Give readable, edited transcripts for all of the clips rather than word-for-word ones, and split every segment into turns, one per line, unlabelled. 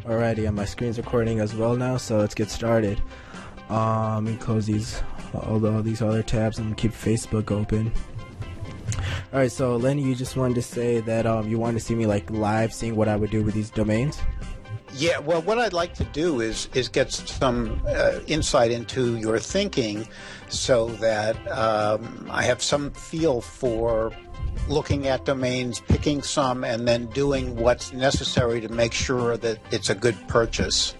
Alrighty, and my screen's recording as well now, so let's get started. Let me close all these other tabs and keep Facebook open. Alright, so Lenny, you just wanted to say that you wanted to see me like live, seeing what I would do with these domains?
Yeah, well, what I'd like to do is get some insight into your thinking so that I have some feel for looking at domains, picking some, and then doing what's necessary to make sure that it's a good purchase.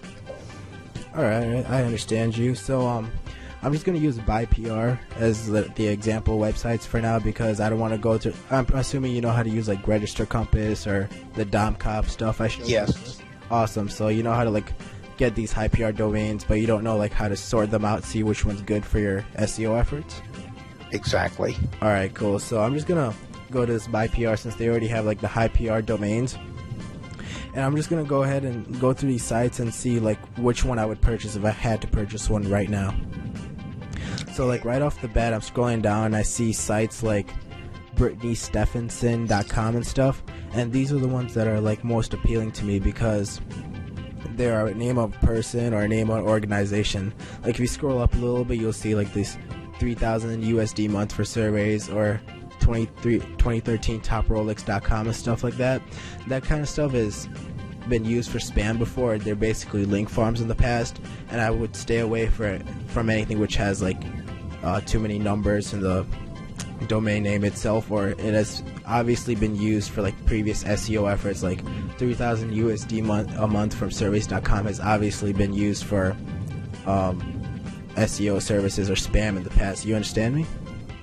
All right, I understand you. So I'm just going to use BuyPR as the example websites for now because I don't want to go to, I'm assuming you know how to use like Register Compass or the DomCop stuff I showed you.
Yes.
Awesome. So you know how to like get these high PR domains, but you don't know like how to sort them out, see which one's good for your SEO efforts?
Exactly.
All right, cool. So I'm just going to go to this BuyPR since they already have like the high PR domains. And I'm just going to go ahead and go through these sites and see like which one I would purchase if I had to purchase one right now. So like right off the bat, I'm scrolling down and I see sites like BrittanyStephenson.com and stuff. And these are the ones that are like most appealing to me because they're a name of a person or a name of an organization. Like if you scroll up a little bit, you'll see like this 3,000 USD month for surveys or 2013 toprolex.com and stuff like that. That kind of stuff has been used for spam before. They're basically link farms in the past, and I would stay away from anything which has like too many numbers in the domain name itself, or it has obviously been used for like previous SEO efforts. Like 3,000 USD a month from surveys.com has obviously been used for SEO services or spam in the past. You understand me?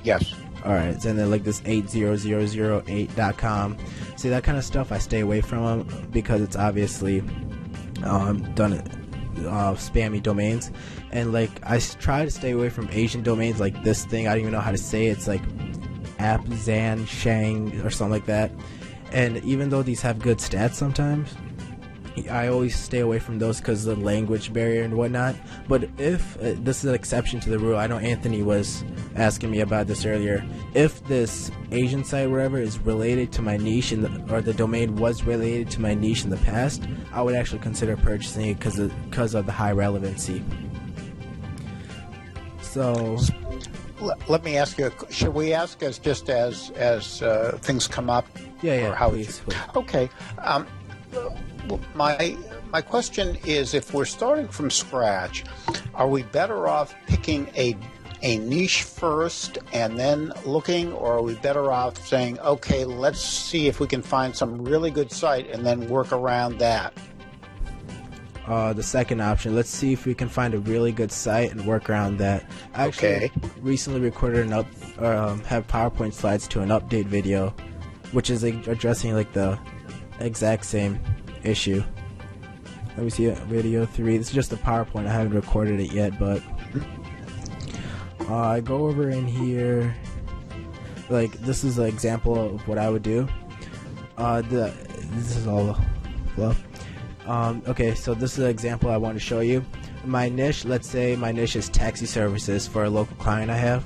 Yes.
Alright, and then like this 80008.com. See, that kind of stuff I stay away from because it's obviously done spammy domains. And like I try to stay away from Asian domains like this thing. I don't even know how to say it. It's like Apzan Shang or something like that. And even though these have good stats sometimes, I always stay away from those because of the language barrier and whatnot. But if this is an exception to the rule, I know Anthony was asking me about this earlier. If this Asian site or whatever is related to my niche or the domain was related to my niche in the past, I would actually consider purchasing it because of the high relevancy. So
let me ask you, should we ask as things come up?
Yeah,
how
please.
Okay. My question is, if we're starting from scratch, are we better off picking a niche first and then looking, or are we better off saying, okay, let's see if we can find some really good site and then work around that?
The second option. Let's see if we can find a really good site and work around that. I actually recently recorded have PowerPoint slides to an update video, which is addressing like the exact same issue. Let me see video 3. This is just a PowerPoint. I haven't recorded it yet, but I go over in here. Like this is an example of what I would do. This is all fluff. Okay, so this is an example I want to show you. My niche, let's say my niche is taxi services for a local client I have.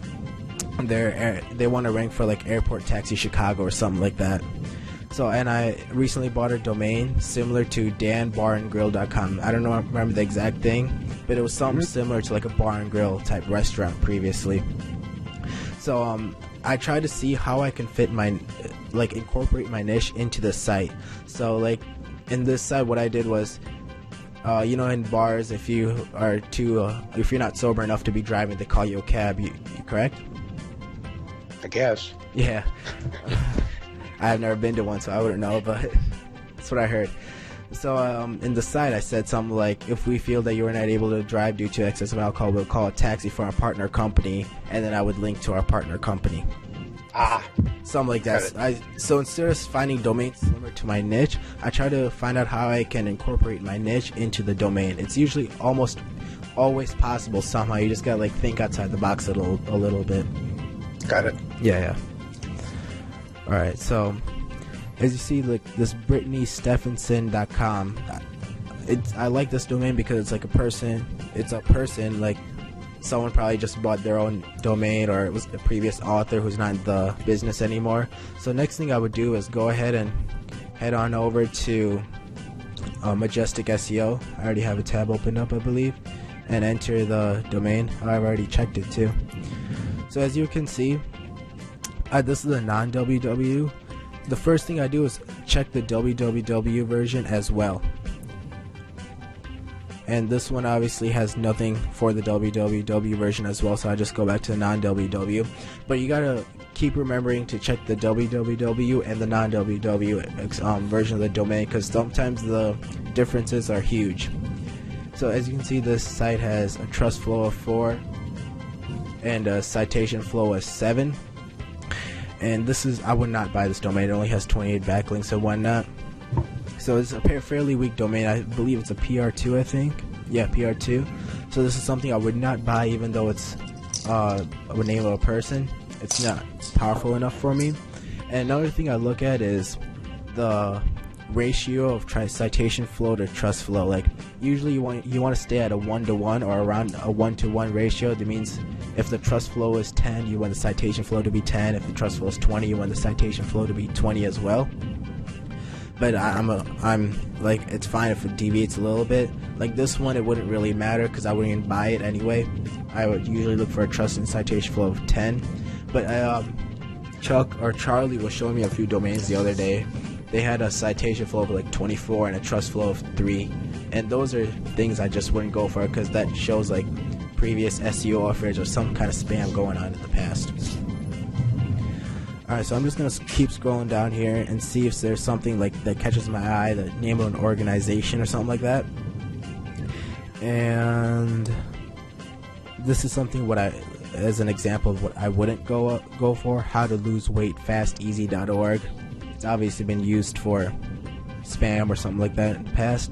They want to rank for like Airport Taxi Chicago or something like that. So, and I recently bought a domain similar to danbarandgrill.com. I don't remember the exact thing, but it was something similar to like a bar and grill type restaurant previously. So, I tried to see how I can fit incorporate my niche into the site. So, like in this site, what I did was, in bars, if you're not sober enough to be driving, they call you a cab. You correct?
I guess.
Yeah. I've never been to one, so I wouldn't know, but that's what I heard. So in the site, I said something like, if we feel that you are not able to drive due to excess of alcohol, we'll call a taxi for our partner company, and then I would link to our partner company. Something like that. So instead of finding domains similar to my niche, I try to find out how I can incorporate my niche into the domain. It's usually almost always possible somehow. You just gotta like think outside the box a little bit.
Got it.
Yeah. Alright, so as you see, like this BrittanyStephenson.com, I like this domain because it's like a person, like someone probably just bought their own domain, or it was the previous author who's not in the business anymore. So next thing I would do is go ahead and head on over to Majestic SEO. I already have a tab opened up, I believe, and enter the domain. I've already checked it too. So as you can see, this is a non-www. The first thing I do is check the www version as well. And this one obviously has nothing for the www version as well, so I just go back to the non-www. But you gotta keep remembering to check the www and the non-www version of the domain, because sometimes the differences are huge. So as you can see, this site has a trust flow of 4 and a citation flow of 7. And this is, I would not buy this domain. It only has 28 backlinks and whatnot. So it's a fairly weak domain. I believe it's a PR2, I think. Yeah, PR2. So this is something I would not buy, even though it's a name of a person. It's not powerful enough for me. And another thing I look at is the ratio of citation flow to trust flow. Like usually you want to stay at a 1-to-1 or around a 1-to-1 ratio. That means if the trust flow is 10, you want the citation flow to be 10. If the trust flow is 20, you want the citation flow to be 20 as well. But I'm like, it's fine if it deviates a little bit. Like this one, it wouldn't really matter because I wouldn't even buy it anyway. I would usually look for a trust and citation flow of 10. But Chuck or Charlie was showing me a few domains the other day. They had a citation flow of like 24 and a trust flow of 3. And those are things I just wouldn't go for, because that shows like previous SEO offers or some kind of spam going on in the past. Alright, so I'm just going to keep scrolling down here and see if there's something like that catches my eye, the name of an organization or something like that. And this is something as an example of what I wouldn't go for, how to lose weight fasteasy.org. It's obviously been used for spam or something like that in the past.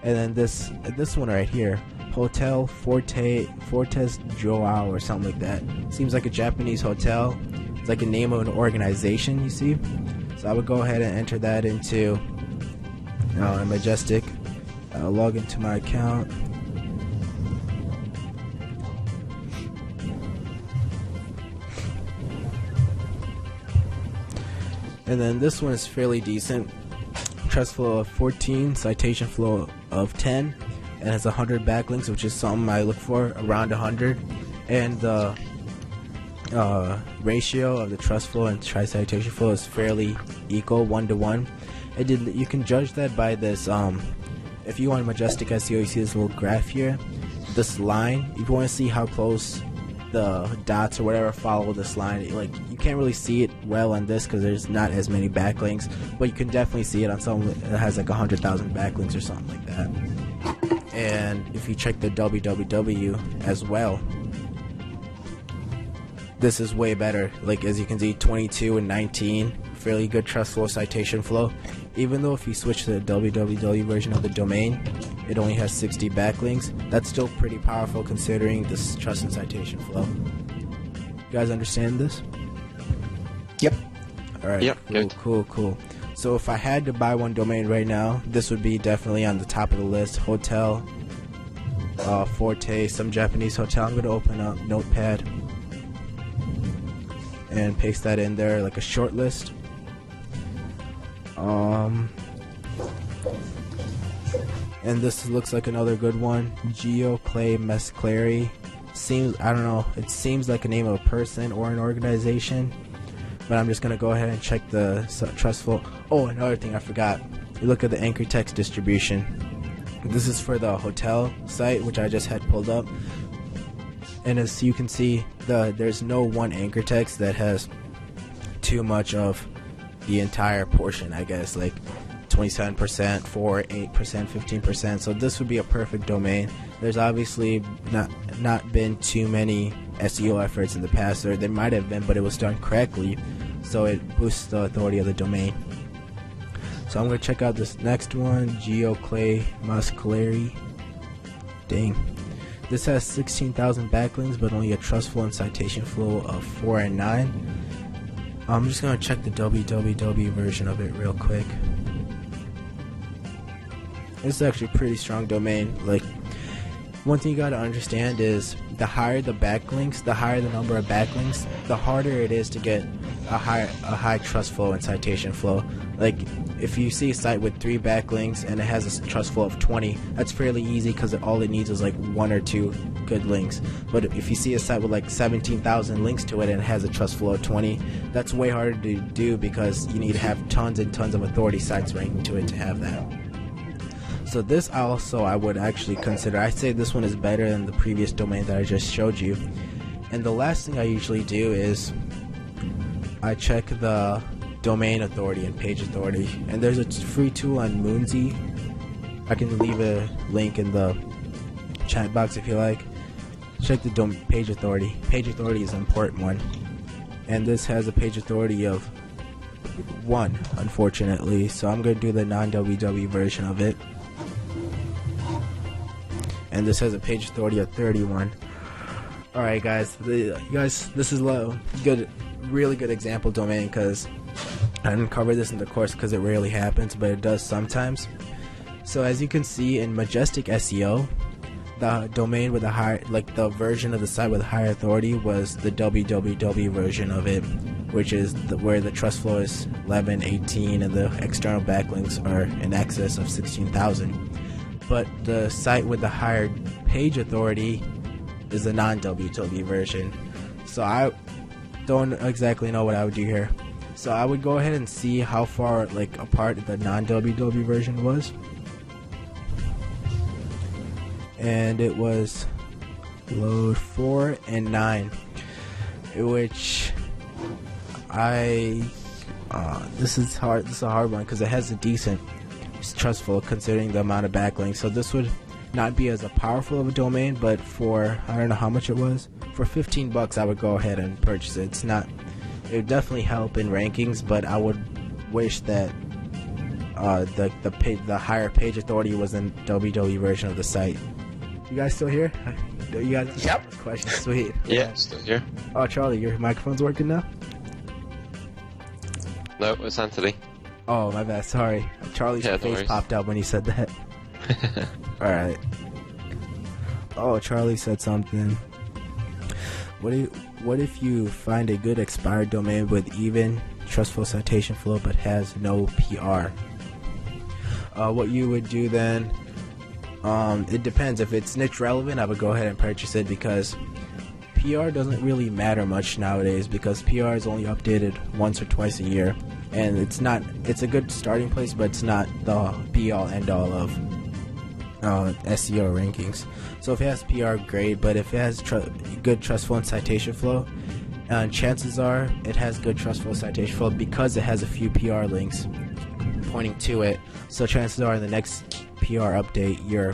And then this one right here, Hotel Fortes Joao or something like that. Seems like a Japanese hotel. It's like a name of an organization, you see. So I would go ahead and enter that into Majestic. Log into my account. And then this one is fairly decent. Trust flow of 14, citation flow of 10, and has 100 backlinks, which is something I look for, around 100. And the ratio of the trust flow and citation flow is fairly equal, 1-to-1. You can judge that by this. If you want Majestic SEO, you see this little graph here, this line. If you want to see how close the dots or whatever follow this line, like you can't really see it well on this because there's not as many backlinks, but you can definitely see it on something that has like 100,000 backlinks or something like that. And if you check the www as well, this is way better. Like as you can see, 22 and 19, fairly good trust flow, citation flow. Even though if you switch to the www version of the domain, it only has 60 backlinks. That's still pretty powerful considering this trust and citation flow. You guys understand this?
Yep.
Alright,
yep.
Cool. So if I had to buy one domain right now, this would be definitely on the top of the list. Hotel Forte, some Japanese hotel. I'm going to open up Notepad and paste that in there like a short list. And this looks like another good one. Geo Clay Mesclary. Seems, I don't know, it seems like a name of a person or an organization, but I'm just gonna go ahead and check the trust flow. Oh, another thing I forgot, you look at the anchor text distribution. This is for the hotel site, which I just had pulled up, and as you can see, there's no one anchor text that has too much of the entire portion, I guess, like 27%, 4, 8%, 15%. So this would be a perfect domain. There's obviously not been too many SEO efforts in the past, or there might have been, but it was done correctly, so it boosts the authority of the domain. So I'm going to check out this next one, GeoClay Musclary. Dang. This has 16,000 backlinks, but only a trust flow and citation flow of 4 and 9. I'm just going to check the www version of it real quick. It's actually a pretty strong domain. Like, one thing you got to understand is the higher the backlinks, the higher the number of backlinks, the harder it is to get a high trust flow and citation flow. Like if you see a site with 3 backlinks and it has a trust flow of 20, that's fairly easy because all it needs is like 1 or 2 good links. But if you see a site with like 17,000 links to it and it has a trust flow of 20, that's way harder to do because you need to have tons and tons of authority sites ranking to it to have that. So this I would actually consider. I'd say this one is better than the previous domain that I just showed you. And the last thing I usually do is I check the domain authority and page authority. And there's a free tool on Moonsy. I can leave a link in the chat box if you like. Check the page authority. Page authority is an important one. And this has a page authority of 1, unfortunately. So I'm going to do the non-WW version of it. And this has a page authority of 31. Alright guys, this is really good example domain because I didn't cover this in the course because it rarely happens, but it does sometimes. So as you can see in Majestic SEO, the domain with the higher, like the version of the site with higher authority was the www version of it, which is where the trust flow is 11, 18, and the external backlinks are in excess of 16,000. But the site with the higher page authority is the non-WW version. So I don't exactly know what I would do here. So I would go ahead and see how far apart the non-WW version was. And it was load 4 and 9, which this is hard. This is a hard one because it has a decent trustful considering the amount of backlinks. So this would not be as powerful of a domain, but for, I don't know how much it was, for 15 bucks I would go ahead and purchase it. It would definitely help in rankings, but I would wish that the higher page authority was in WW version of the site. You guys still here? You guys
Yep.
Question? Sweet.
Yeah, still here.
Oh, Charlie, your microphone's working now?
No, it's Anthony.
Oh, my bad. Sorry. Charlie's face popped up when you said that. Alright. Oh, Charlie said something. What if you find a good expired domain with even trustful citation flow but has no PR? What you would do then, it depends. If it's niche relevant, I would go ahead and purchase it because PR doesn't really matter much nowadays because PR is only updated once or twice a year. And it's a good starting place, but it's not the be-all, end-all of SEO rankings. So if it has PR, great, but if it has good trustful and citation flow, chances are it has good trustful citation flow because it has a few PR links pointing to it. So chances are in the next PR update, your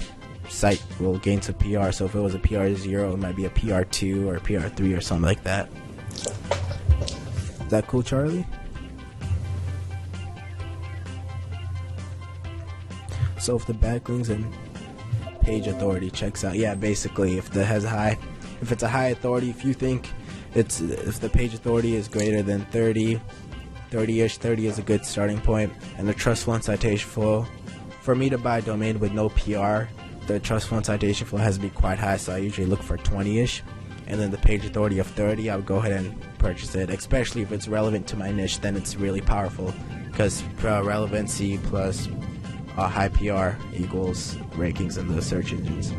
site will gain some PR. So if it was a PR 0, it might be a PR 2 or a PR 3 or something like that. Is that cool, Charlie? So if the backlinks and page authority checks out, yeah, basically if it's a high authority, if you think if the page authority is greater than 30-ish, 30 is a good starting point, and the trustful and citation flow, for me to buy a domain with no PR, the trustful and citation flow has to be quite high, so I usually look for 20-ish, and then the page authority of 30, I would go ahead and purchase it, especially if it's relevant to my niche. Then it's really powerful because relevancy plus high PR equals rankings in the search engines.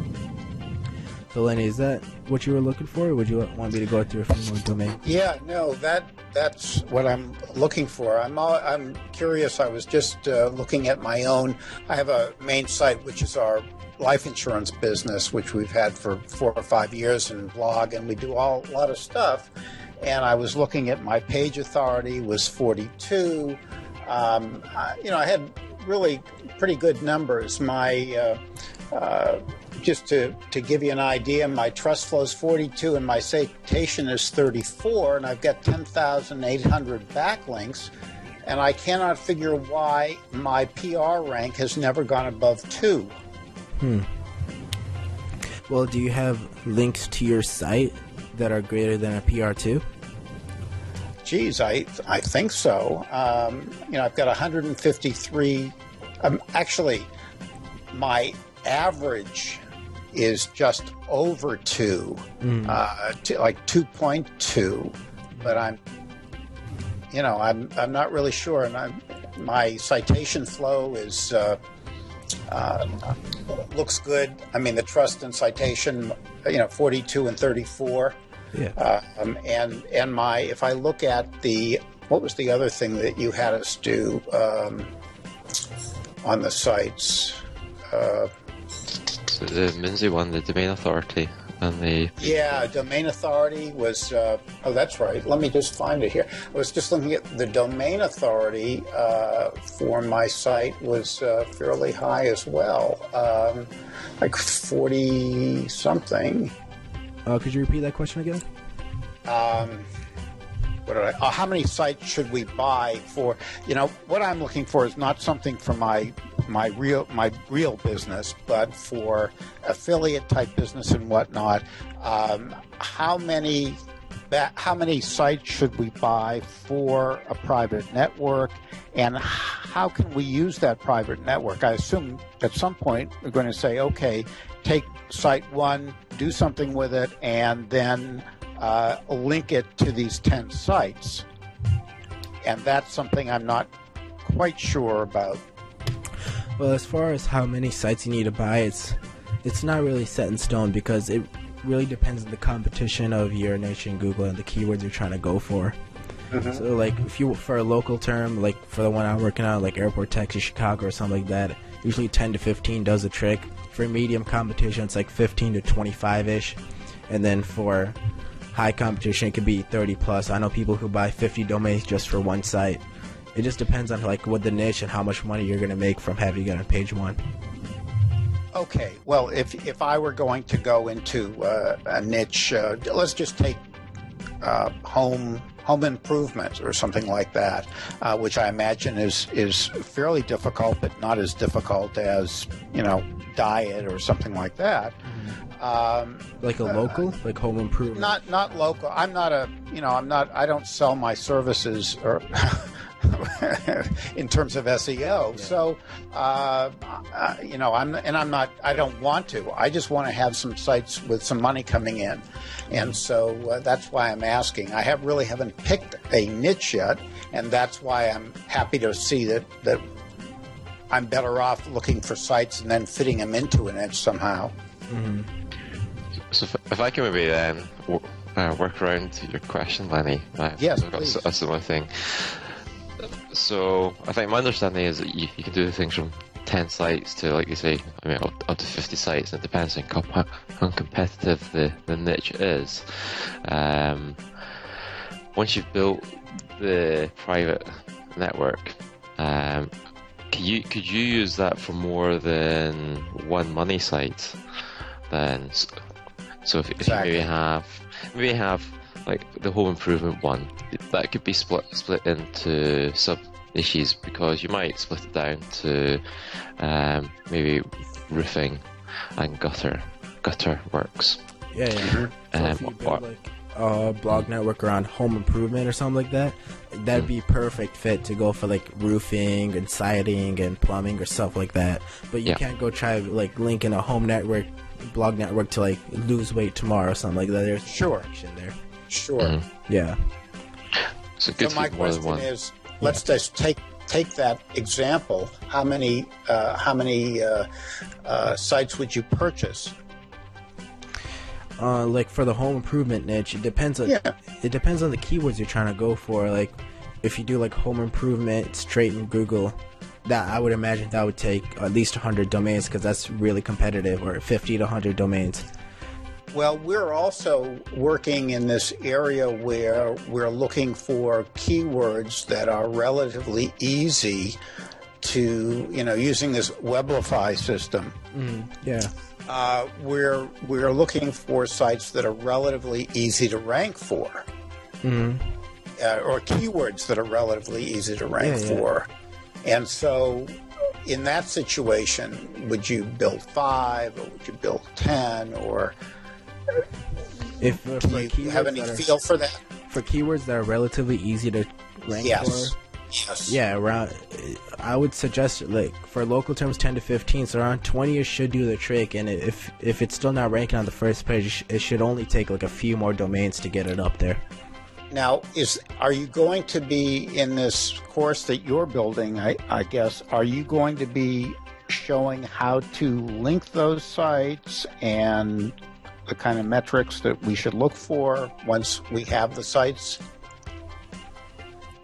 So Lenny, is that what you were looking for, or would you want me to go through a few more domains?
Yeah, no, that's what I'm looking for. I'm curious. I was just looking at my own. I have a main site, which is our life insurance business, which we've had for 4 or 5 years, and blog, and we do a lot of stuff. And I was looking at my page authority was 42. I had really pretty good numbers. My just to give you an idea, my trust flow is 42 and my citation is 34, and I've got 10,800 backlinks, and I cannot figure why my PR rank has never gone above 2.
Well, do you have links to your site that are greater than a PR 2?
Geez, I think so. I've got 153. Actually, my average is just over 2, like 2.2, but I'm not really sure, and my citation flow is looks good. I mean, the trust and citation, 42 and 34.
Yeah.
And if I look at what was the other thing that you had us do on the sites?
So the Minzy one, the domain authority, and the...
Yeah, domain authority was... that's right. Let me just find it here. I was just looking at the domain authority for my site was fairly high as well, like 40-something.
Could you repeat that question again?
How many sites should we buy for? What I'm looking for is not something for my real business, but for affiliate type business and whatnot. How many sites should we buy for a private network, and how can we use that private network? I assume at some point we're going to say, okay, take site 1, do something with it, and then link it to these 10 sites. And that's something I'm not quite sure about.
Well, as far as how many sites you need to buy, it's not really set in stone, because it really depends on the competition of your niche in Google and the keywords you're trying to go for. Mm-hmm. So, like, if you for a local term, like for the one I'm working on, like Airport, Texas, Chicago, or something like that, usually 10 to 15 does the trick. For medium competition, it's like 15 to 25-ish. And then for high competition, it could be 30 plus. I know people who buy 50 domains just for one site. It just depends on like what the niche and how much money you're going to make from having it on page 1.
Okay, well, if I were going to go into a niche, let's just take home improvement or something like that, which I imagine is fairly difficult, but not as difficult as diet or something like that.
Like a local, like home improvement.
Not local. I don't sell my services or in terms of SEO. Yeah. So, I don't want to. I just want to have some sites with some money coming in. And so that's why I'm asking. I really haven't picked a niche yet, and that's why I'm happy to see that I'm better off looking for sites and then fitting them into a niche somehow.
Mm-hmm. So if I can maybe then work around your question, Lenny.
Yes,
I've got a similar thing. So I think my understanding is that you can do things from 10 sites to, like you say, up to 50 sites. It depends on how competitive the niche is. Once you've built the private network, could you use that for more than one money site? Then, so if
exactly.
you maybe have like the home improvement one, that could be split into sub niches, because you might split it down to maybe roofing and gutter works.
Yeah. So if you build like a blog network around home improvement or something like that, that'd be perfect fit to go for like roofing and siding and plumbing or stuff like that. But you can't go try like linking a home network, blog network to like lose weight tomorrow or something like that. There's
sure
there.
Sure.
Mm-hmm.
Yeah.
So
my question is, let's just take that example. How many sites would you purchase?
Like for the home improvement niche, it depends on the keywords you're trying to go for. Like if you do like home improvement straight in Google, that I would imagine that would take at least 100 domains, because that's really competitive, or 50 to 100 domains.
Well, we're also working in this area where we're looking for keywords that are relatively easy to, using this Weblify system. We're looking for sites that are relatively easy to rank for, or keywords that are relatively easy to rank for. And so in that situation, would you build 5 or would you build 10, or
do
you have any feel for that?
For keywords that are relatively easy to rank for,
Yes.
Yeah, around. I would suggest like for local terms 10 to 15. So around 20 should do the trick. And if it's still not ranking on the first page, it should only take like a few more domains to get it up there.
Now, are you going to be in this course that you're building? I guess are you going to be showing how to link those sites and the kind of metrics that we should look for once we have the sites?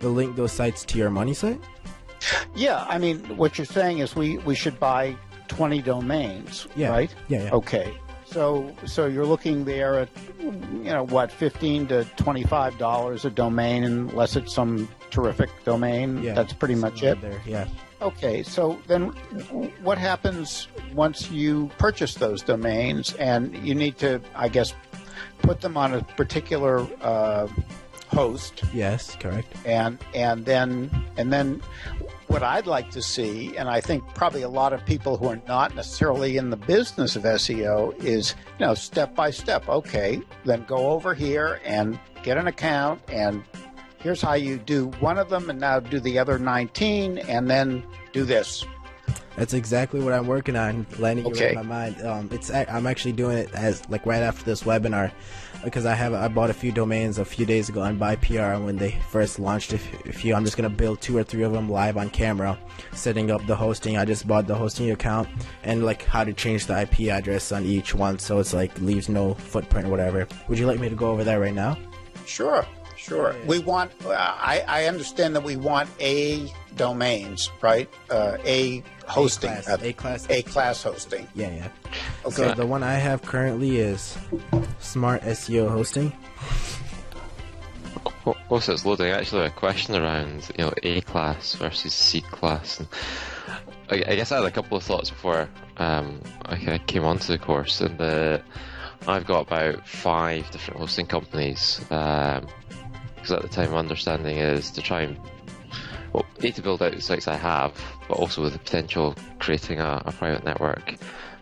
To link those sites to your money site?
Yeah, I mean, what you're saying is we should buy 20 domains,
Yeah.
right?
Yeah.
Okay. So you're looking there at, what, $15 to $25 a domain, unless it's some terrific domain.
Yeah.
That's pretty much it.
There. Yeah.
Okay, so then what happens once you purchase those domains and you need to, I guess, put them on a particular host?
Yes, correct.
And then what I'd like to see, and I think probably a lot of people who are not necessarily in the business of SEO, is step by step. Okay, then go over here and get an account, and here's how you do one of them, and now do the other 19, and then do this.
That's exactly what I'm working on, landing you
Okay.
in my mind. I'm actually doing it as like right after this webinar, because I bought a few domains a few days ago on BuyPR when they first launched. I'm just gonna build 2 or 3 of them live on camera, setting up the hosting. I just bought the hosting account and like how to change the IP address on each one, so it's like leaves no footprint or whatever. Would you like me to go over that right now?
Sure.
Yeah.
We want, I understand that we want A domains, right? A hosting. A-class hosting.
Yeah.
Okay.
So the one I have currently is Smart SEO Hosting.
Also, it's loading actually a question around A class versus C class. And I guess I had a couple of thoughts before I came onto the course, and I've got about 5 different hosting companies. Because at the time, my understanding is to try and to build out the sites I have, but also with the potential of creating a private network.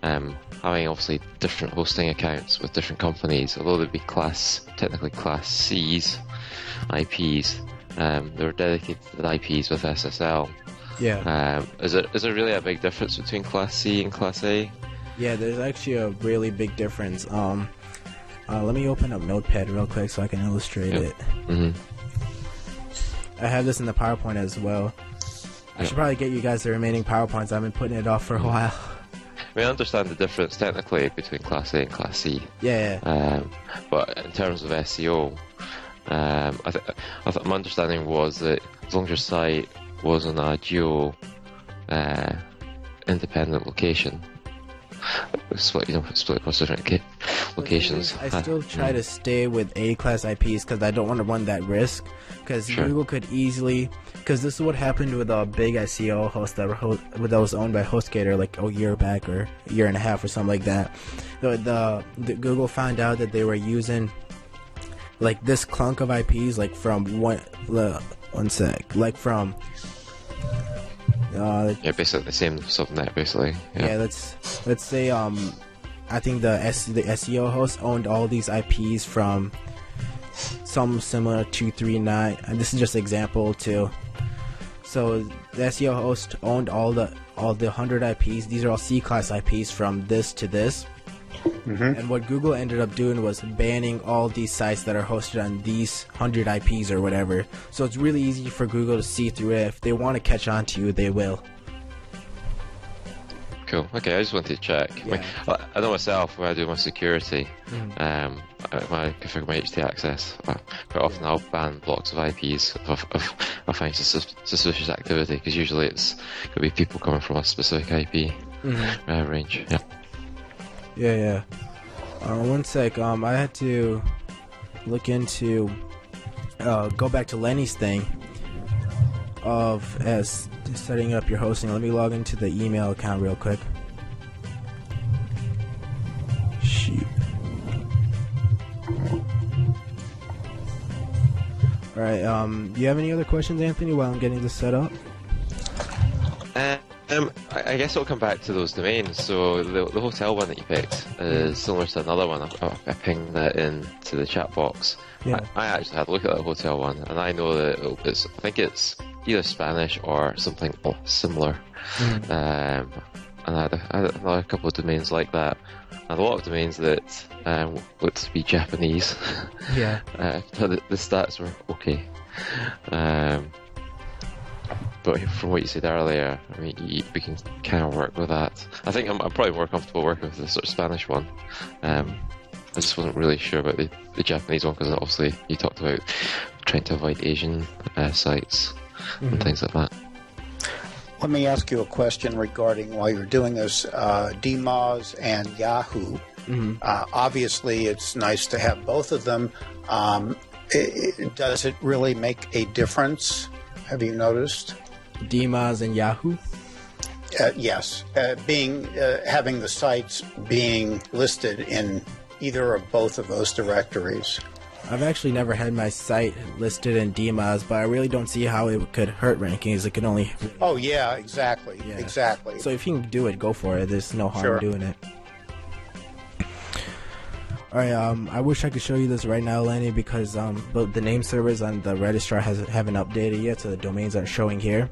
Having obviously different hosting accounts with different companies, although they'd be technically class C's IPs, they were dedicated IPs with SSL.
Yeah.
Is there really a big difference between class C and class A?
Yeah, there's actually a really big difference. Let me open up Notepad real quick so I can illustrate it.
Mm-hmm.
I have this in the PowerPoint as well. I should probably get you guys the remaining PowerPoints. I've been putting it off for a while.
I mean, I understand the difference technically between class A and class C.
Yeah.
But in terms of SEO, I thought my understanding was that as long as your site was on a geo independent location, split across different locations.
I still try to stay with A-class IPs because I don't want to run that risk. Because Google could easily, because this is what happened with a big SEO host that was owned by HostGator like a year back or a year and a half or something like that. The Google found out that they were using like this clunk of IPs like from one sec, like from
basically the same subnet, basically.
Yeah, let's say I think the SEO host owned all these IPs from some similar 239, and this is just an example too. So the SEO host owned all the 100 IPs. These are all C-class IPs from this to this. Mm-hmm. And what Google ended up doing was banning all these sites that are hosted on these 100 IPs or whatever. So it's really easy for Google to see through it. If they want to catch on to you, they will.
Cool. Okay, I just wanted to check.
Yeah.
I know myself when I do my security, when I configure my HT access, quite often I'll ban blocks of IPs if I find suspicious activity, because usually could be people coming from a specific IP range. Yeah.
Yeah. One sec. I had to look into go back to Lenny's thing as setting up your hosting. Let me log into the email account real quick. Shoot. All right. Do you have any other questions, Anthony, while I'm getting this set up?
I guess it'll come back to those domains. So the hotel one that you picked is similar to another one. I pinged that into the chat box.
Yeah.
I actually had a look at that hotel one, and I know that I think it's either Spanish or something similar. And I had a couple of domains like that, and a lot of domains that looked to be Japanese.
Yeah.
But the stats were okay. But from what you said earlier, I mean, we can kind of work with that. I think I'm probably more comfortable working with the sort of Spanish one. I just wasn't really sure about the Japanese one, because obviously you talked about trying to avoid Asian sites and things like that.
Let me ask you a question regarding, while you're doing this, DMOZ and Yahoo. Obviously, it's nice to have both of them. Does it really make a difference? Have you noticed?
DMOZ and Yahoo?
Yes. Having the sites being listed in either or both of those directories.
I've actually never had my site listed in DMOZ, but I really don't see how it could hurt rankings. It could only...
Oh, yeah, exactly.
Yeah.
Exactly.
So if you can do it, go for it. There's no harm doing it. Alright, I wish I could show you this right now, Lenny, because but the name servers on the registrar haven't updated yet, so the domains aren't showing here.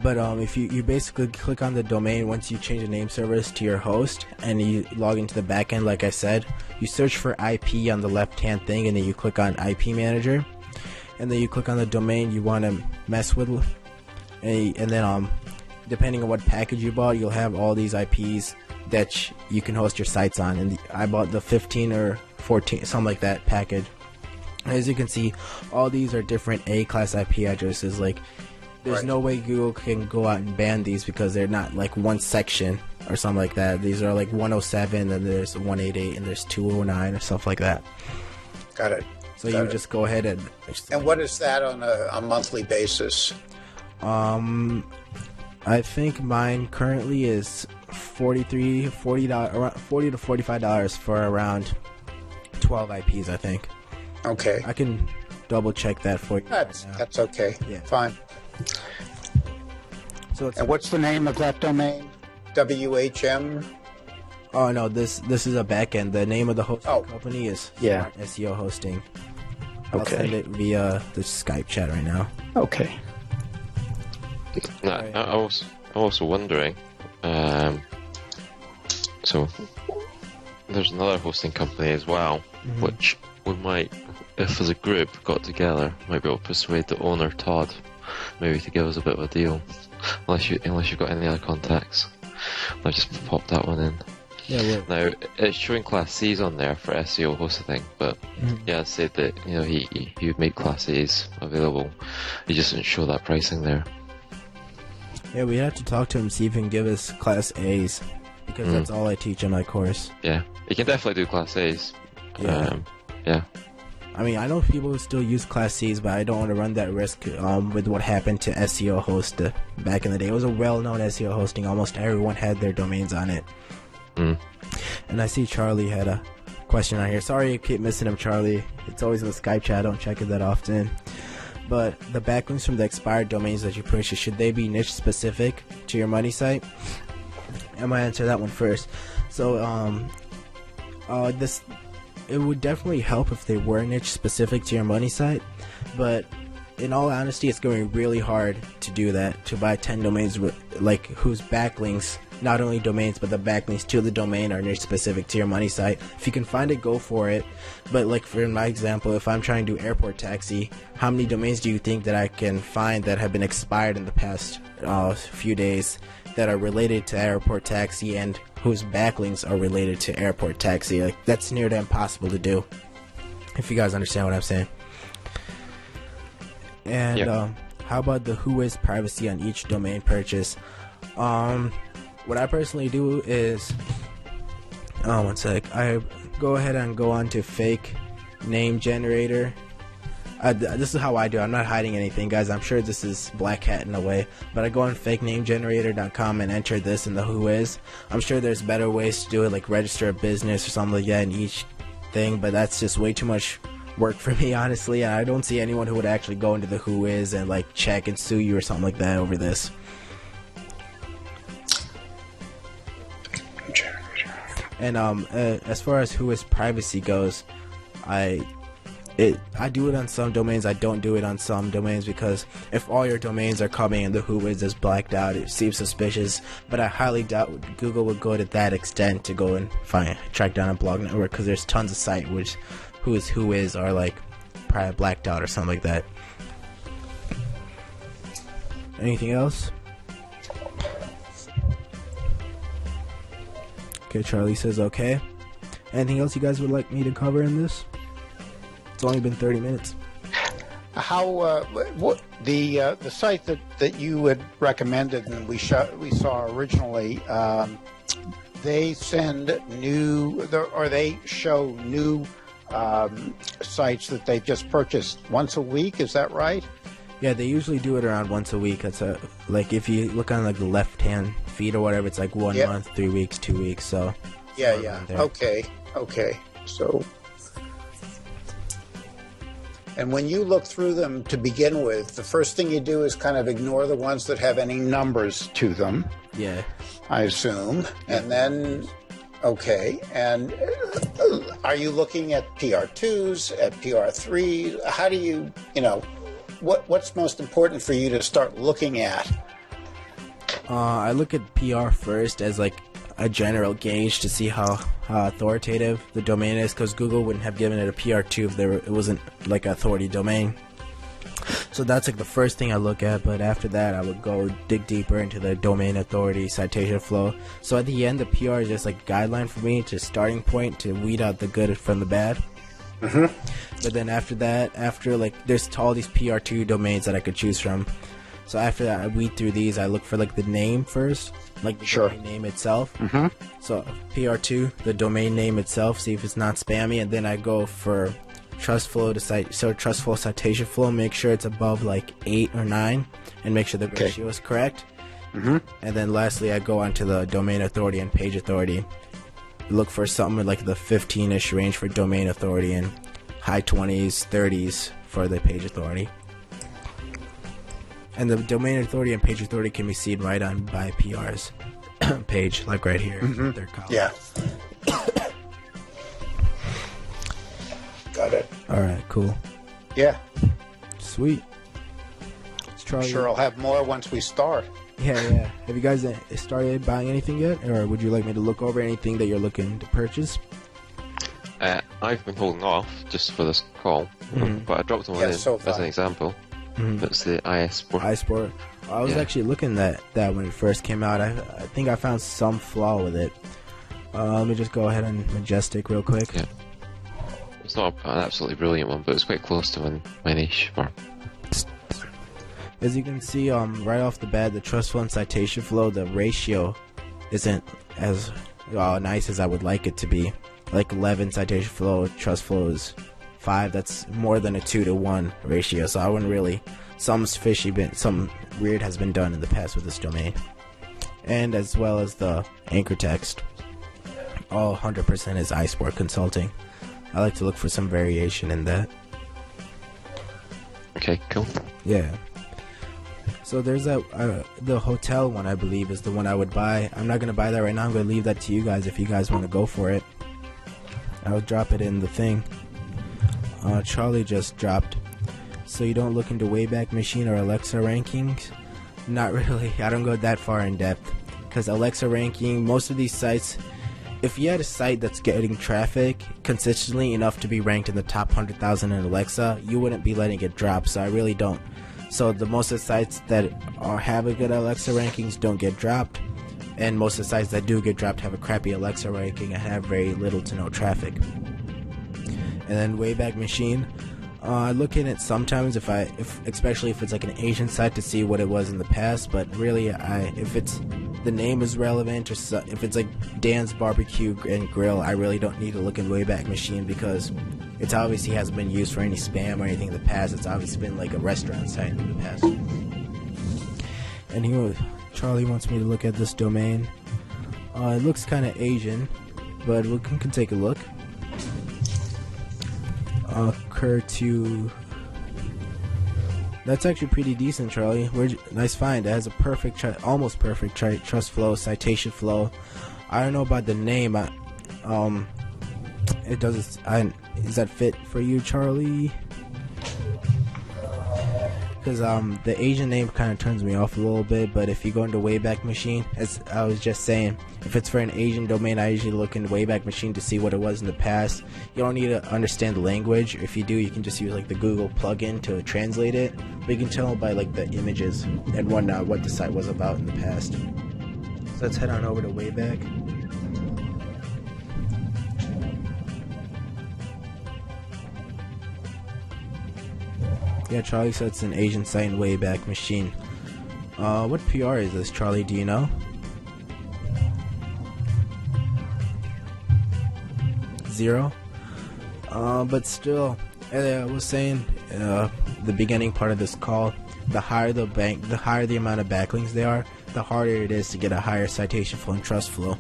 But if you basically click on the domain once you change the name servers to your host, and you log into the backend, like I said, you search for IP on the left-hand thing, and then you click on IP Manager, and then you click on the domain you want to mess with, and then depending on what package you bought, you'll have all these IPs that you can host your sites on. And I bought the 15 or 14, something like that package. As you can see, all these are different A-class IP addresses. Like, there's no way Google can go out and ban these, because they're not like one section or something like that. These are like 107, and there's 188, and there's 209 or stuff like that.
Got it.
So you just go ahead and...
And what is that on a monthly basis?
I think mine currently is $40 to $45 for around 12 IPs, I think.
Okay.
I can double check that for you.
That's okay.
Yeah.
Fine.
So it's,
and what's the name of that domain? WHM?
Oh no, this is a backend. The name of the hosting company is Smart SEO Hosting. I'll send it via the Skype chat right now.
Okay.
I'm also wondering, so there's another hosting company as well, which we might, if as a group got together, might be able to persuade the owner, Todd, maybe to give us a bit of a deal, unless you've got any other contacts. I've just popped that one in.
Yeah,
now it's showing Class C's on there for SEO hosting, but I said that he would make Class A's available. He just didn't show that pricing there.
Yeah, we have to talk to him, see if he can give us Class A's, because that's all I teach in my course.
Yeah, he can definitely do Class A's.
Yeah. I mean, I know people who still use Class C's, but I don't want to run that risk with what happened to SEO Host back in the day. It was a well-known SEO hosting. Almost everyone had their domains on it. And I see Charlie had a question on here. Sorry I keep missing him, Charlie. It's always in the Skype chat. I don't check it that often. But the backlinks from the expired domains that you purchase, should they be niche specific to your money site? I'm gonna answer that one first. So it would definitely help if they were niche specific to your money site, but in all honesty, it's going to be really hard to do that, to buy 10 domains with whose backlinks, not only domains but the backlinks to the domain, are niche specific to your money site. If you can find it, go for it. But for my example, if I'm trying to do airport taxi, how many domains do you think that I can find that have been expired in the past few days that are related to airport taxi and whose backlinks are related to airport taxi? That's near to impossible to do, if you guys understand what I'm saying. And how about the whois privacy on each domain purchase? What I personally do is, one sec, I go ahead and go on to fake name generator. This is how I do it. I'm not hiding anything, guys. I'm sure this is black hat in a way, but I go on fakenamegenerator.com and enter this in the whois. I'm sure there's better ways to do it, like register a business or something like that in each thing, but that's just way too much work for me, honestly. And I don't see anyone who would actually go into the whois and check and sue you or something like that over this. And as far as whois privacy goes, I do it on some domains. I don't do it on some domains because if all your domains are coming and the whois is blacked out, it seems suspicious. But I highly doubt Google would go to that extent to go and track down a blog network, because there's tons of sites which whois are like probably blacked out or something like that. Anything else? Okay, Charlie says okay. Anything else you guys would like me to cover in this? It's only been 30 minutes.
How what the site that you had recommended and we saw originally, they send new or they show new sites that they've just purchased once a week. Is that right?
Yeah, they usually do it around once a week. It's like if you look on like the left hand feed or whatever, it's like 1 month, 3 weeks, 2 weeks. So
yeah. Okay. So, and when you look through them to begin with, the first thing you do is kind of ignore the ones that have any numbers to them.
Yeah.
I assume. And then, okay. And are you looking at PR2s, at PR3s? How do you what's most important for you to start looking at?
I look at PR first as like a general gauge to see how authoritative the domain is, because Google wouldn't have given it a PR2 if it wasn't like an authority domain. So that's like the first thing I look at, but after that I would go dig deeper into the domain authority citation flow. So at the end, the PR is just like a guideline for me, to starting point to weed out the good from the bad. But then after that, there's all these PR2 domains that I could choose from. So after that, I weed through these. I look for like the name first, like the domain name itself. So PR2, the domain name itself, see if it's not spammy, and then I go for trust flow trust flow citation flow. Make sure it's above like 8 or 9, and make sure the ratio is correct. And then lastly, I go onto the domain authority and page authority. Look for something like the 15-ish range for domain authority and high 20s, 30s for the page authority. And the domain authority and page authority can be seen right on by PR's page, like right here, third column.
Yeah. Got it.
All right, cool.
Yeah.
Sweet.
I'm sure I'll have more once we start.
Yeah. Have you guys started buying anything yet, or would you like me to look over anything that you're looking to purchase?
I've been holding off just for this call, but I dropped one in as an example. That's the iSport.
I was actually looking at that when it first came out. I think I found some flaw with it. Let me just go ahead and Majestic real quick.
Yeah. It's not an absolutely brilliant one, but it's quite close to my niche.
As you can see, right off the bat, the trust flow and citation flow, the ratio isn't as nice as I would like it to be. Like 11 citation flow, trust flow is 5. That's more than a 2-to-1 ratio. So I wouldn't really. Some weird has been done in the past with this domain, and as well as the anchor text. All 100% is iSport Consulting. I like to look for some variation in that.
Okay, cool.
Yeah. So there's that, the hotel one, I believe, is the one I would buy. I'm not going to buy that right now. I'm going to leave that to you guys if you guys want to go for it. I'll drop it in the thing. Charlie just dropped. So you don't look into Wayback Machine or Alexa rankings? Not really. I don't go that far in depth. Because Alexa ranking, most of these sites, if you had a site that's getting traffic consistently enough to be ranked in the top 100,000 in Alexa, you wouldn't be letting it drop. So I really don't. So the most of the sites that have a good Alexa rankings don't get dropped, and most of the sites that do get dropped have a crappy Alexa ranking and have very little to no traffic. And then Wayback Machine, I look in it sometimes, especially if it's like an Asian site, to see what it was in the past. But really, if the name is relevant, or if it's like Dan's Barbecue and Grill, I really don't need to look in Wayback Machine, because it's obviously hasn't been used for any spam or anything in the past. It's obviously been like a restaurant site in the past. And Charlie wants me to look at this domain. It looks kind of Asian, but we can take a look. That's actually pretty decent, Charlie. Nice find. It has a almost perfect trust flow, citation flow. I don't know about the name. it doesn't. Is that fit for you, Charlie? Because the Asian name kind of turns me off a little bit, but if you go into Wayback Machine, as I was just saying, if it's for an Asian domain, I usually look in Wayback Machine to see what it was in the past. You don't need to understand the language. If you do, you can just use like the Google plugin to translate it. But you can tell by like the images and whatnot what the site was about in the past. So let's head on over to Wayback. Yeah, Charlie said it's an Asian site in Wayback Machine. What PR is this, Charlie? Do you know? 0. But still, I was saying the beginning part of this call, the higher the amount of backlinks they are, the harder it is to get a higher citation flow and trust flow.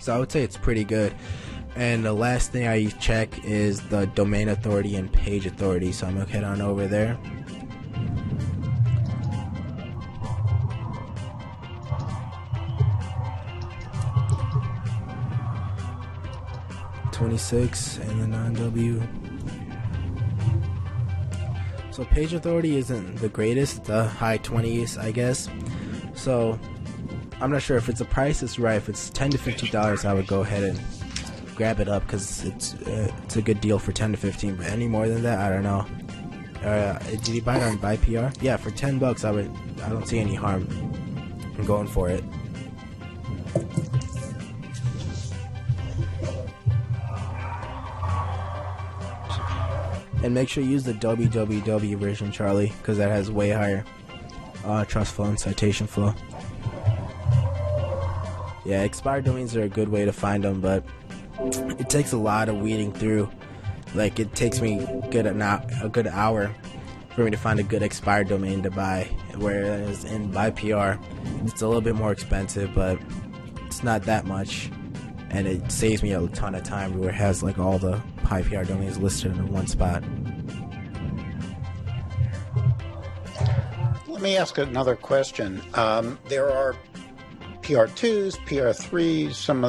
So I would say it's pretty good. And the last thing I check is the domain authority and page authority. So I'm gonna head on over there. .26 and the non-W. So page authority isn't the greatest, the high 20s, I guess. So I'm not sure if the price is right. If it's $10 to $50, I would go ahead and grab it up because it's a good deal for 10 to 15. But any more than that, I don't know. Did you buy it on Buy PR? Yeah, for $10, I don't see any harm in going for it. And make sure you use the www version, Charlie, because that has way higher trust flow and citation flow. Yeah, expired domains are a good way to find them, but it takes a lot of weeding through. Like, it takes me a good hour for me to find a good expired domain to buy, whereas in Buy PR, it's a little bit more expensive, but it's not that much, and it saves me a ton of time where it has like all the high PR domains listed in one spot.
Let me ask another question. There are PR2s, PR3s, some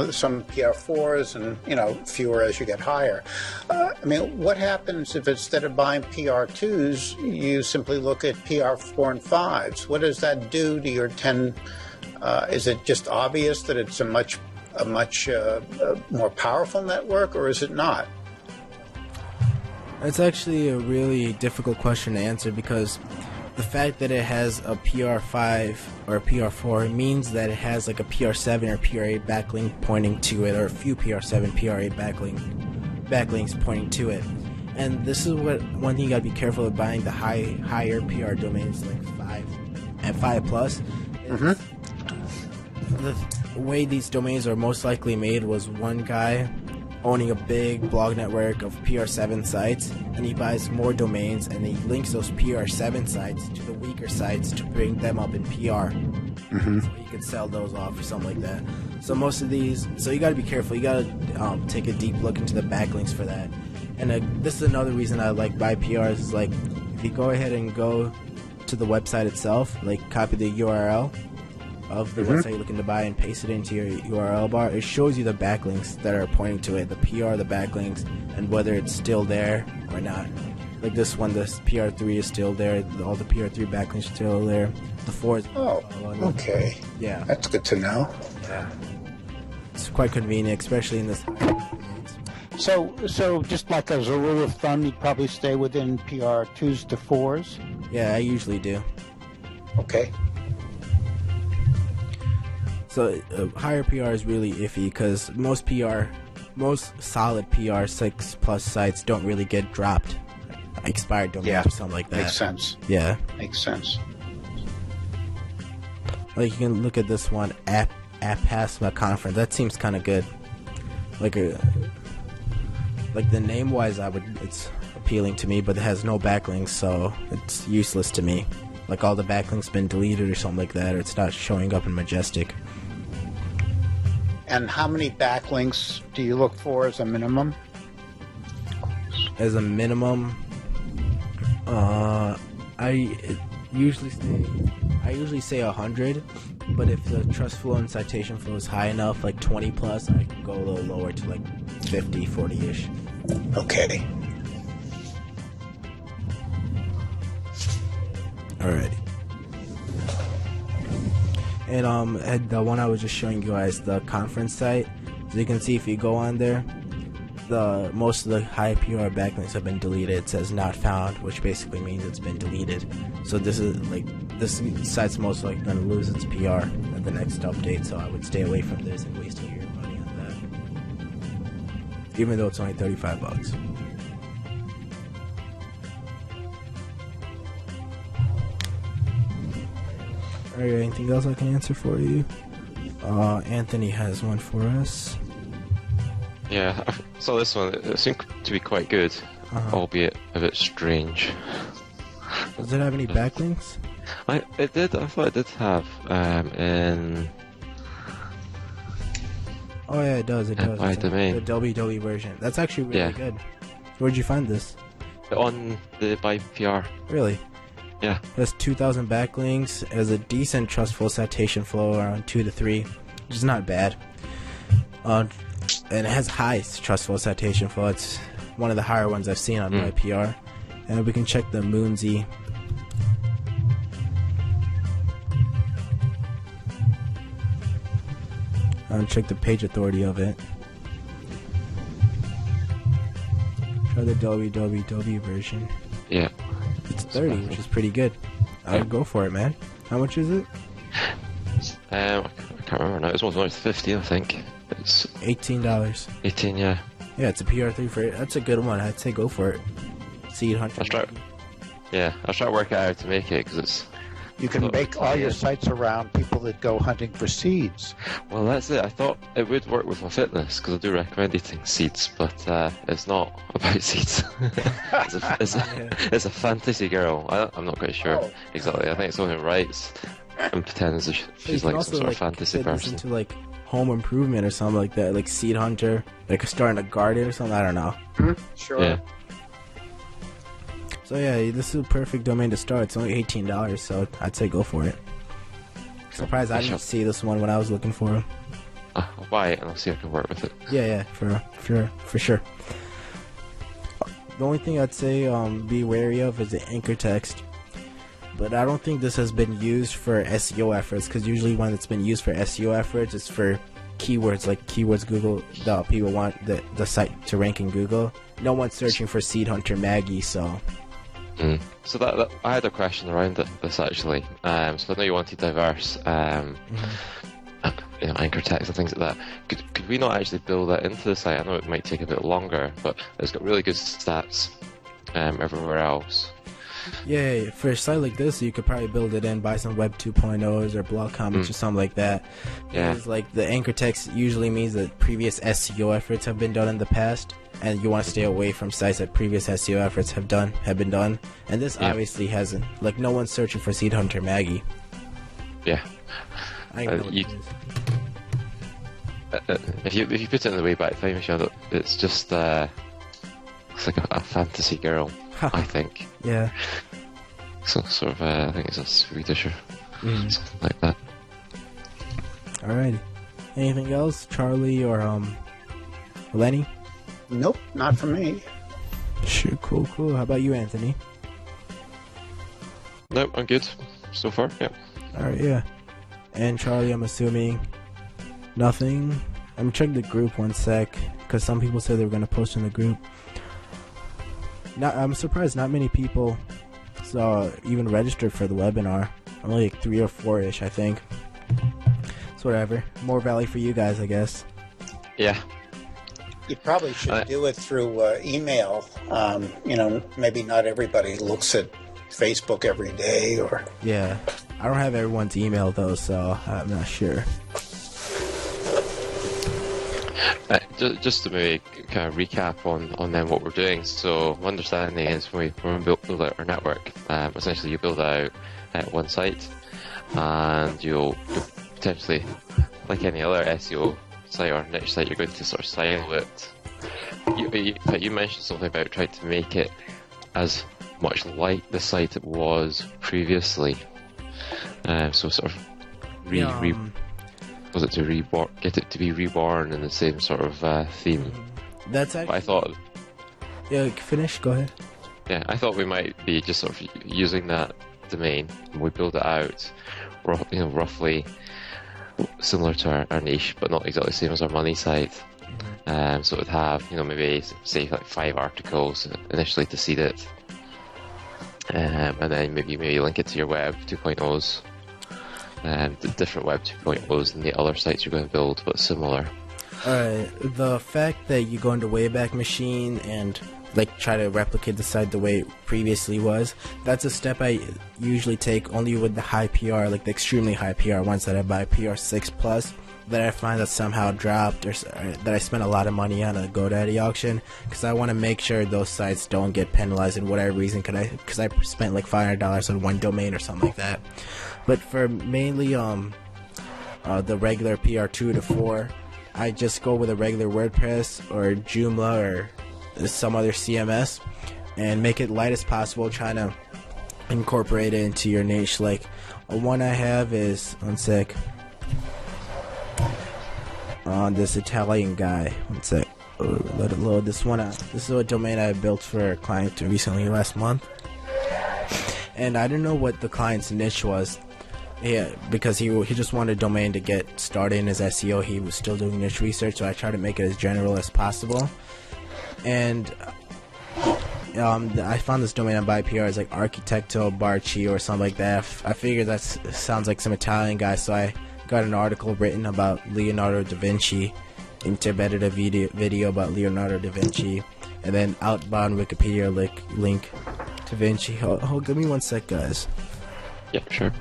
PR4s, and fewer as you get higher. What happens if instead of buying PR2s, you simply look at PR4 and 5s? What does that do to your 10? Is it just obvious that it's a much more powerful network, or is it not?
It's actually a really difficult question to answer, because the fact that it has a PR5 or a PR4 means that it has like a PR7 or PR8 backlink pointing to it, or a few PR7, PR8 backlinks pointing to it. And this is one thing you gotta be careful of buying the higher PR domains like 5 and 5+. The way these domains are most likely made was one guy owning a big blog network of PR7 sites, and he buys more domains and he links those PR7 sites to the weaker sites to bring them up in PR. So you can sell those off or something like that. So most of these, so you got to be careful. You got to take a deep look into the backlinks for that. And this is another reason I like Buy PRs, is like, if you go ahead and go to the website itself, like copy the URL of the website you're looking to buy and paste it into your URL bar, it shows you the backlinks that are pointing to it, the PR, the backlinks, and whether it's still there or not. Like this one, this PR3 is still there, all the PR3 backlinks are still there, the 4 is...
Oh, okay.
Yeah.
That's good to know.
Yeah. It's quite convenient, especially in this...
So just like as a rule of thumb, you'd probably stay within PR2s to 4s?
Yeah, I usually do.
Okay.
So higher PR is really iffy, because most solid PR 6+ sites don't really get dropped, expired domains or something like that.
Makes sense.
Yeah.
Makes sense.
Like, you can look at this one, app Passma Conference. That seems kind of good. Like the name wise, it's appealing to me, but it has no backlinks, so it's useless to me. Like all the backlinks been deleted or something like that, or it's not showing up in Majestic.
And how many backlinks do you look for as a minimum?
As a minimum, I usually say 100, but if the trust flow and citation flow is high enough, like 20+, I can go a little lower to like 50, 40-ish.
Okay.
Alrighty. And the one I was just showing you guys, the conference site. So you can see if you go on there, most of the high PR backlinks have been deleted. It says not found, which basically means it's been deleted. So this site's most likely going to lose its PR at the next update. So I would stay away from this and wasting your money on that, even though it's only $35. Alright, anything else I can answer for you? Anthony has one for us.
Yeah, I saw this one. It seemed to be quite good, albeit a bit strange.
Does it have any backlinks?
It did. I thought it did have.
Oh yeah, it does. It does.
By
It's
domain.
the www version. That's actually really good. Where'd you find this?
On the by PR.
Really?
Yeah.
It has 2,000 backlinks. It has a decent trustful citation flow, around 2 to 3, which is not bad. And it has high trustful citation flow. It's one of the higher ones I've seen on my PR. And we can check the Moonsy. Check the page authority of it. Try the www version.
Yeah.
It's 30, which is pretty good. I would go for it, man. How much is it?
I can't remember now. It's almost 50, I think. It's
$18.
18, yeah.
Yeah, it's a PR3 for it. That's a good one. I'd say go for it. Seed Hunter.
I'll try to work it out to make it, because it's...
You can make all your sites around people that go hunting for seeds.
Well, that's it. I thought it would work with my fitness, because I do recommend eating seeds, but it's not about seeds. It's a fantasy girl. I'm not quite sure exactly. I think it's someone who writes and pretends she's like some sort of fantasy person.
Into like home improvement or something like that, like Seed Hunter, like starting a garden or something. I don't know.
Sure.
Yeah.
So yeah, this is a perfect domain to start. It's only $18, so I'd say go for it. Surprised I didn't see this one when I was looking for them.
I'll buy it and I'll see if I can work with it.
Yeah, for sure. The only thing I'd say be wary of is the anchor text. But I don't think this has been used for SEO efforts, because usually when it's been used for SEO efforts, it's for keywords, like keywords Google, the people want the site to rank in Google. No one's searching for Seed Hunter Maggie, so...
So that I had a question around this actually. So I know you wanted diverse, anchor text and things like that. Could we not actually build that into the site? I know it might take a bit longer, but it's got really good stats everywhere else.
Yeah, for a site like this, you could probably build it in, buy some Web 2.0s or blog comments or something like that.
Yeah.
Because like the anchor text usually means that previous SEO efforts have been done in the past, and you want to stay away from sites that previous SEO efforts have been done. And this obviously hasn't. Like, no one's searching for Seed Hunter Maggie.
Yeah.
I know what it is.
If you put it in the Wayback Time machine, it's just it's like a fantasy girl, I think.
Yeah.
So sort of I think it's a Swedish or something like that.
Alrighty. Anything else, Charlie or Lenny?
Nope, not for me.
Sure, cool. How about you, Anthony?
Nope, I'm good so far. Yeah.
Alright, yeah. And Charlie, I'm assuming nothing. I'm checking the group one sec, because some people said they were going to post in the group. I'm surprised not many people even registered for the webinar. Only like 3 or 4-ish, I think. It's whatever. More value for you guys, I guess.
Yeah.
You probably should do it through email. Maybe not everybody looks at Facebook every day, or...
Yeah. I don't have everyone's email, though, so I'm not sure.
Just to maybe kind of recap on then what we're doing. So my understanding is when we build out our network, essentially you build out one site, and you'll potentially, like any other SEO site or niche site, you're going to sort of silo it. You mentioned something about trying to make it as much like the site it was previously. So sort of was it to get it to be reborn in the same sort of theme?
That's
But
actually.
I thought,
Yeah, finish. Go ahead.
yeah, I thought we might be just sort of using that domain and we build it out, roughly similar to our niche, but not exactly the same as our money site. So it would have, maybe say like 5 articles initially to seed it, and then maybe link it to your web 2.0s, the different web 2.0s than the other sites you're going to build, but similar.
Alright, the fact that you go into Wayback Machine and like try to replicate the site the way it previously was, that's a step I usually take only with the high PR, like the extremely high PR ones that I buy PR 6 plus, that I find that somehow dropped or that I spent a lot of money on a GoDaddy auction, because I want to make sure those sites don't get penalized in whatever reason, because I spent like $500 on one domain or something like that. But for mainly the regular PR 2 to 4, I just go with a regular WordPress or Joomla or some other CMS and make it light as possible, trying to incorporate it into your niche. Like one I have is, one sec, on this Italian guy. One sec, let it load. This one, this is a domain I built for a client recently last month, and I didn't know what the client's niche was. Yeah, because he just wanted a domain to get started in his SEO. He was still doing niche research, so I tried to make it as general as possible. And I found this domain on BuyPR. It's like Architetto Barci or something like that. I figured that sounds like some Italian guy, so I got an article written about Leonardo da Vinci, embedded a video about Leonardo da Vinci, and then outbound Wikipedia link to Vinci. Oh, give me one sec, guys.
Yeah, sure.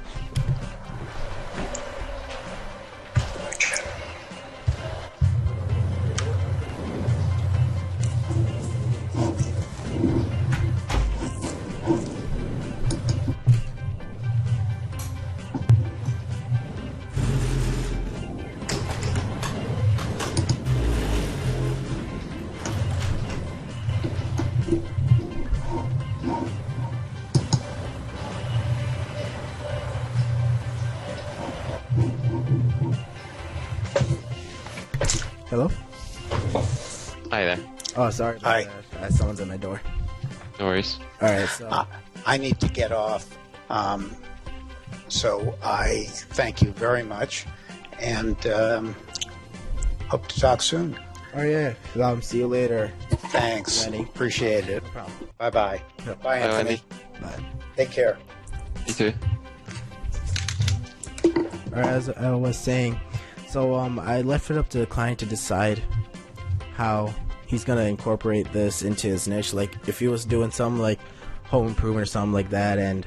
Hello?
Hi there.
Oh, sorry about
Hi.
that. Someone's at my door.
No worries.
Alright, so...
I need to get off. So I thank you very much, and hope to talk soon.
Oh, yeah. See you later.
Thanks.
Lenny.
Appreciate it.
No problem.
Bye-bye.
Yep.
Bye, Anthony.
Bye.
Take care.
You too.
Alright, as I was saying, so I left it up to the client to decide how he's gonna incorporate this into his niche. Like if he was doing some like home improvement or something like that, and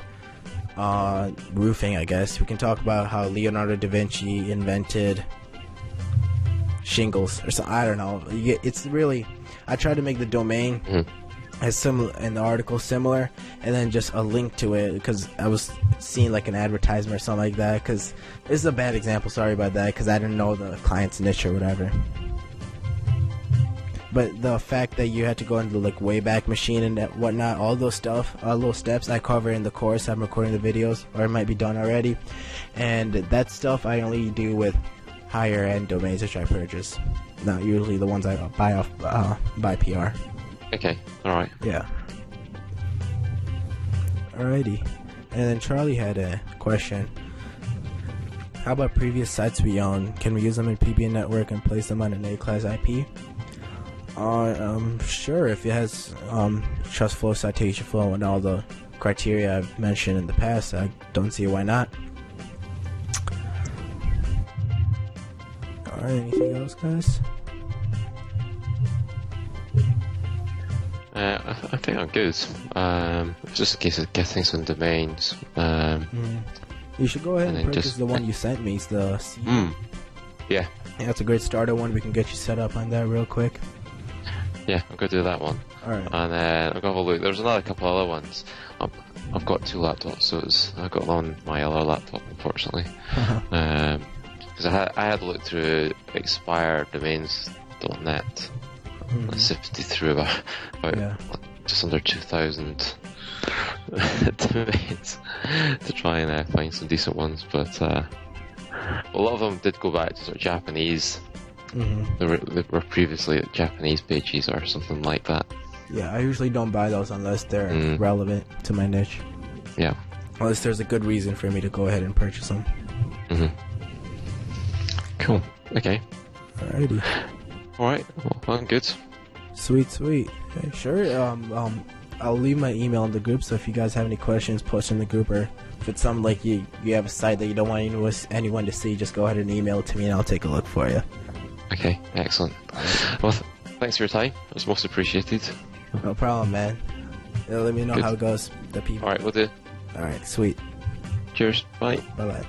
roofing, I guess we can talk about how Leonardo da Vinci invented shingles or something. I don't know. It's really, I tried to make the domain as similar in the article similar, and then just a link to it, because I was seeing like an advertisement or something like that. Because this is a bad example, sorry about that, because I didn't know the client's niche or whatever. But the fact that you had to go into like Wayback Machine and whatnot, all those stuff, all those steps I cover in the course. I'm recording the videos, or it might be done already, and that stuff I only do with higher end domains which I purchase, not usually the ones I buy off by PR.
Okay, alright.
Yeah. Alrighty. And then Charlie had a question. How about previous sites we own? Can we use them in PBN network and place them on an A-class IP? Sure, if it has trust flow, citation flow, and all the criteria I've mentioned in the past, I don't see why not. Alright, anything else, guys?
I think I'm good. It's just a case of getting some domains.
You should go ahead and
then
purchase
just-
the one you sent me. It's the C.
Yeah,
That's a great starter one. We can get you set up on that real quick.
yeah, I'm going to do that one.
Alright.
And then I'll go have a look. There's another couple other ones. I've got 2 laptops, so I've got one on my other laptop, unfortunately. Because I had looked through expireddomains.net. I sifted through about
Yeah.
just under 2,000 domains to try and find some decent ones, but a lot of them did go back to sort of Japanese They were previously Japanese pages or something like that.
Yeah, I usually don't buy those unless they're relevant to my niche.
Yeah.
Unless there's a good reason for me to go ahead and purchase them.
Cool. Okay.
Alrighty.
Alright, well, I'm good.
Sweet. Okay, sure. I'll leave my email in the group, so if you guys have any questions, post in the group, or if it's something like you have a site that you don't want anyone to see, just go ahead and email it to me and I'll take a look for you.
Okay, excellent. Well, thanks for your time. It was most appreciated.
No problem, man. Let me know how it goes. The people.
Alright, we'll do.
Alright, sweet.
Cheers. Bye.
Bye-bye.